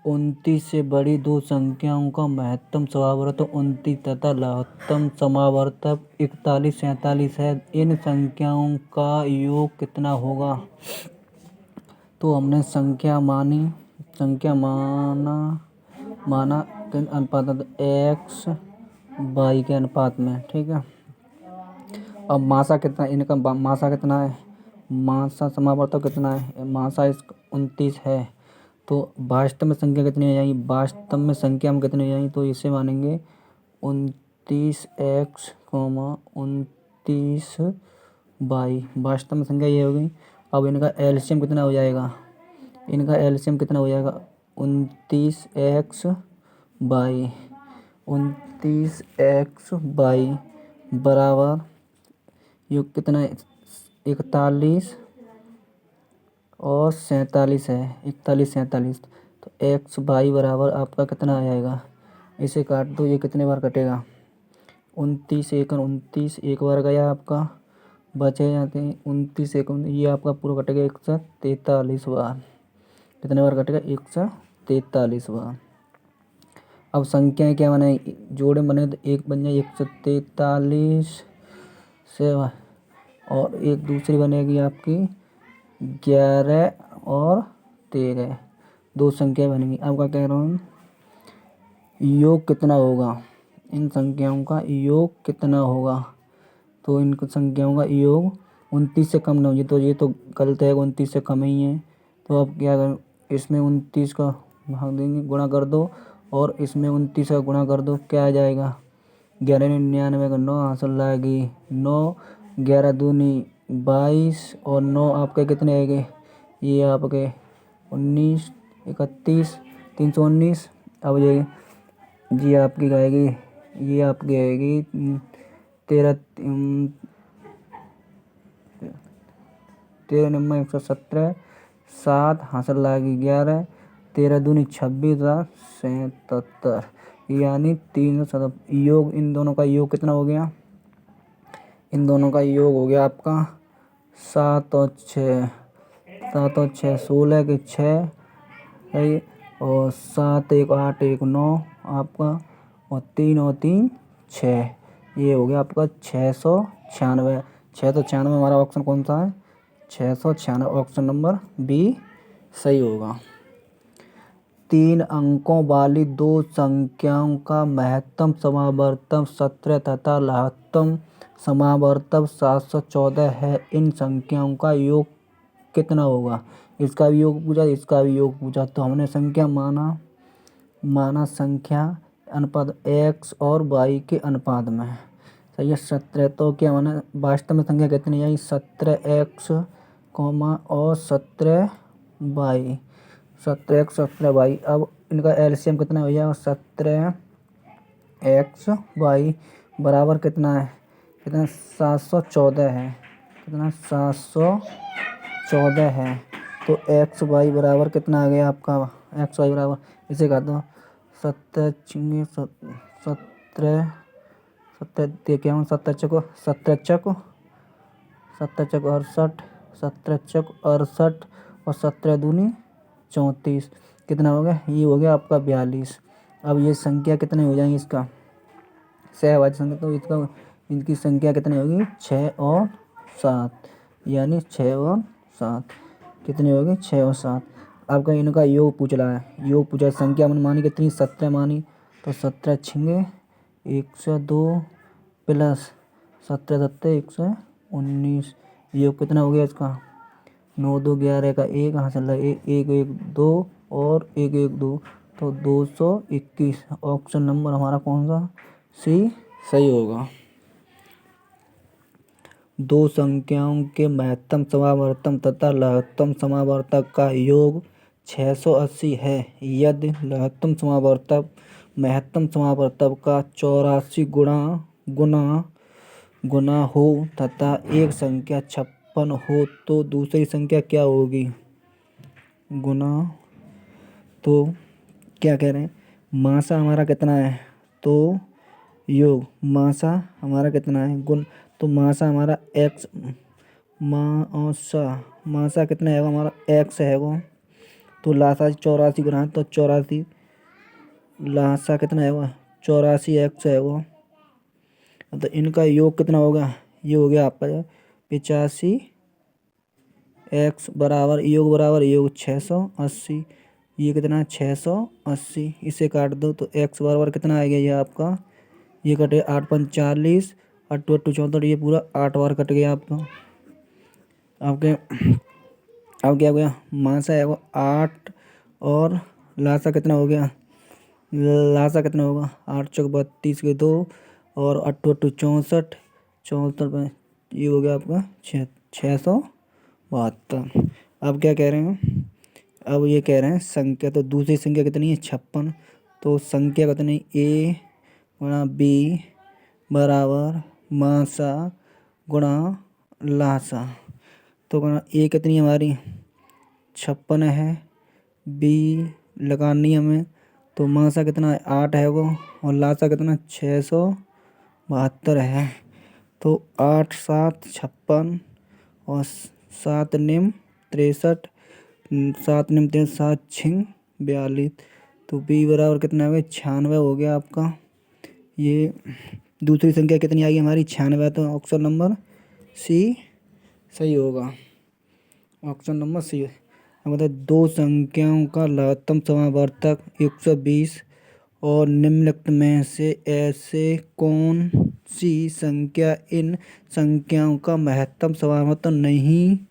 29 से बड़ी दो संख्याओं का महत्तम समावर्तक 29 तथा लघुत्तम समावर्तक 41 47 है। इन संख्याओं का योग कितना होगा? तो हमने संख्या माना किन अनुपात में? एक्स वाई के अनुपात में। ठीक है। अब मासा कितना, इनका मासा कितना है? मासा समावर्तक कितना है? मासा 29 है। तो वास्तव में संख्या कितनी हो जाएगी? वास्तव में संख्या में कितनी हो जाएगी? तो इसे मानेंगे 29x 29y। वास्तव में संख्या ये होगी। अब इनका एलसीएम कितना हो जाएगा? इनका एलसीएम कितना हो जाएगा? 29x बाई 29x बराबर योग कितना है? 41 और 47 है। 41 47। तो एक्स वाई बराबर आपका कितना आ जाएगा? इसे काट दो, ये कितने बार कटेगा? 29 एक 29 एक बार गया आपका, बचे जाते हैं 29 एक, ये आपका पूरा कटेगा 143 बार। कितने बार कटेगा? 143 बार। अब संख्याएं क्या बने? जोड़े बने तो एक बन जाए 143 से, और एक दूसरी बनेगी आपकी 11 और 13। दो संख्या बनेंगी। अब क्या कह रहा हूँ? योग कितना होगा? इन संख्याओं का योग कितना होगा? तो इन संख्याओं का योग 29 से कम ना हो, तो ये तो गलत है, 29 से कम ही है। तो अब क्या करें? इसमें 29 का भाग देंगे, गुणा कर दो, और इसमें 29 का गुणा कर दो। क्या आ जाएगा? 11 99 का 9 हासिल लाएगी। 9 11 दूनी 22 और 9 आपके कितने आएंगे? ये आपके 19 31 319। अब ये जी आपकी आएगी, ये आपकी आएगी 13 नंबर 117। 7 हासिल लाएगी 11। 13 दूनी 26 77, यानी 377। योग इन दोनों का योग कितना हो गया? इन दोनों का योग हो गया आपका 7 और 6। 7 और 6 16 के 6 है, और 7 1 8 1 9 आपका, और 3 और 3 6। ये हो गया आपका 696। 696 हमारा ऑप्शन कौन सा है? 696 ऑप्शन नंबर बी सही होगा। 3 अंकों वाली दो संख्याओं का महत्तम समावर्तक 17 तथा लघुत्तम समावर्तक 714 है। इन संख्याओं का योग कितना होगा? इसका भी योग पूछा, इसका भी योग पूछा। तो हमने संख्या माना संख्या अनुपात x और y के अनुपात में। सही है। 17 तो क्या माना? वास्तव में संख्या कितनी आई? 17x और 17y। 17x 17y। अब इनका एलसीएम कितना हो जाएगा? 17xy बराबर कितना है? कितना? 714 है। कितना? 714 है। तो एक्स वाई बराबर कितना आ गया आपका? एक्स वाई बराबर, इसे कर दो 17 17 देखिए हम 17 चको 68, 17 68 और 17 दूनी 34। कितना हो गया? ये हो गया आपका 42। अब ये संख्या कितनी हो जाएंगी? इसका सहवाची संख्या, तो इसका इनकी संख्या कितनी होगी? 6 और 7, यानी 6 और 7 कितनी होगी? 6 और 7। आपका इनका योग पूछ रहा है। योग पूछा, संख्या हमने मानी कितनी? 17 मानी। तो 17 छिंगे 102 प्लस 17 सत्ते 119। योग कितना हो गया इसका? 9 2 11 का 1 हासिल 1 1 2 और 1 1 2, तो 221। ऑप्शन नंबर हमारा कौन सा? सी सही होगा। दो संख्याओं के महत्तम समावर्तक तथा लघुत्तम समावर्तक का योग 680 है। यदि लघुत्तम समावर्तक महत्तम समावर्तक का 84 गुना हो तथा एक संख्या 56 हो, तो दूसरी संख्या क्या होगी? गुना। तो क्या कह रहे हैं? मासा हमारा कितना है? तो योग मासा हमारा कितना है? गुण। तो मासा हमारा एक्स, मासा कितना है हमारा? एक्स है वो। तो लासा 84 गुना है, तो 84 लासा कितना है वो 84 एक्स है वो। तो इनका योग कितना होगा, ये हो गया आपका 85 एक्स बराबर योग 680। ये कितना 680, इसे काट दो तो एक्स बराबर कितना आएगा ये आपका, ये कटे 8×5 = 40, 8×2 = 64, ये पूरा 8 बार कट गया आपका। आपके अब क्या हो गया, मासा है वो 8 और लासा कितना हो गया, लासा कितना होगा 8×4 = 32 के 2 और 8×8 = 64 में ये हो गया आपका 672। अब क्या कह रहे हैं, अब ये कह रहे हैं संख्या, तो दूसरी संख्या कितनी है 56। तो संख्या कितनी a गुणा b बराबर मासा गुणा लासा। तो गुणा a कितनी है हमारी 56 है, b लगानी है हमें, तो मासा कितना है 8 है वो, और लासा कितना 672 है। तो 8 7 56 और 7 निम 63, 7 निम 63, 7 छिंग 42। तो b बराबर कितना है 96 हो गया आपका। ये दूसरी संख्या कितनी आ गई हमारी 96, तो ऑप्शन नंबर सी सही होगा, ऑप्शन नंबर सी। मतलब दो संख्याओं का लघुत्तम समावर्तक 120 और निम्नलिखित में से ऐसे कौन सी संख्या इन संख्याओं का महत्तम समावर्तक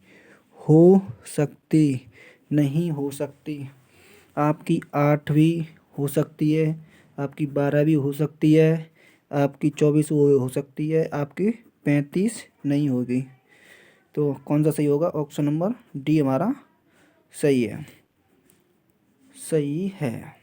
हो सकती नहीं हो सकती। आपकी 8 भी हो सकती है, आपकी 12 भी हो सकती है, आपकी 24 हो सकती है, आपकी 35 नहीं होगी। तो कौन सा सही होगा, ऑप्शन नंबर डी हमारा सही है, सही है।